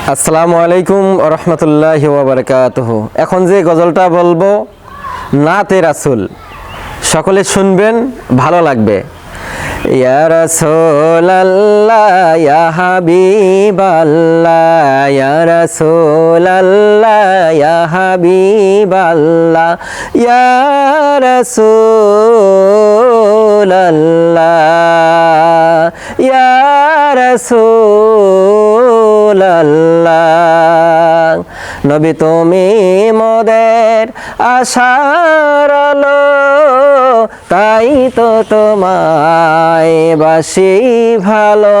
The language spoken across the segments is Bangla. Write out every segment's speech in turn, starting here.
আসসালামু আলাইকুম রহমতুল্লাহি ওয়া বারাকাতুহু। এখন যে গজলটা বলবো নাতে রাসূল, সকলে শুনবেন, ভালো লাগবে। ইয়া রাসূলাল্লাহ ইয়া হাবিবাল্লাহ, ইয়া রাসূলাল্লাহ ইয়া হাবিবাল্লাহ, ইয়া রাসূলাল্লাহ ইয়া রাসূলাল্লাহ। নবী তুমি মোদের আশার আলো, তাই তো তোমায় বাসি ভালো।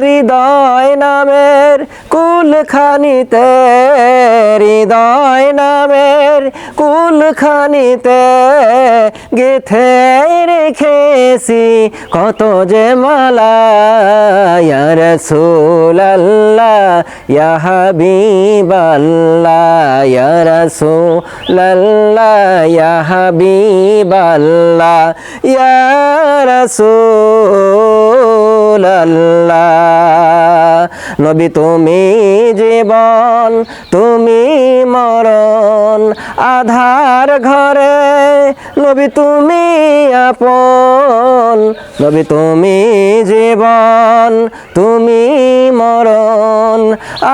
হৃদয় নামের কুলখানিতে, হৃদয় নামের কুলখানিতে গেথে রেখেছি কত যে মালা। ইয়া রাসূলাল্লাহ ইয়া হাবিবাল্লাহ, ইয়া রাসূলাল্লাহ ইয়া হাবিবাল্লাহ, ইয়া রাসূলাল্লাহ। নবী তুমি জীবন, তুমি মরণ, আধার ঘরে নবী তুমি আপন। নবী তুমি জীবন, তুমি মরণ,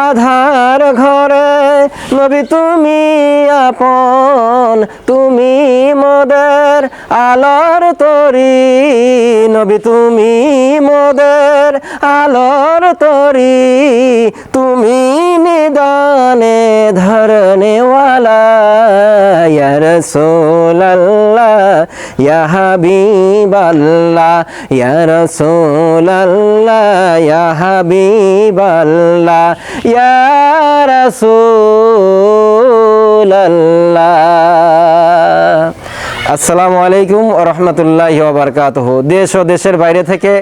আধার ঘরে নবী তুমি আপন। তুমি মোদের আলোর তরি, নবী তুমি মোদের আলোর তরি। তুমি নিদানে ধরনেওয়ালা। ইয়া রাসূলাল্লাহ ইয়া হাবিবাল্লাহ, ইয়া রাসূলাল্লাহ ইয়া হাবিবাল্লাহ, ইয়া রাসূলাল্লাহ। আসসালামু আলাইকুম ওয়া রাহমাতুল্লাহি ওয়া বারাকাতুহু। দেশ ও দেশের বাইরে থেকে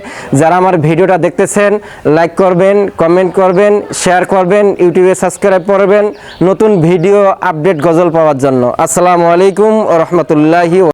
যারা আমার ভিডিওটা দেখতেছেন, লাইক করবেন, কমেন্ট করবেন, শেয়ার করবেন, ইউটিউবে সাবস্ক্রাইব করবেন নতুন ভিডিও আপডেট গজল পাওয়ার জন্য। আসসালামু আলাইকুম ওয়া রাহমাতুল্লাহি।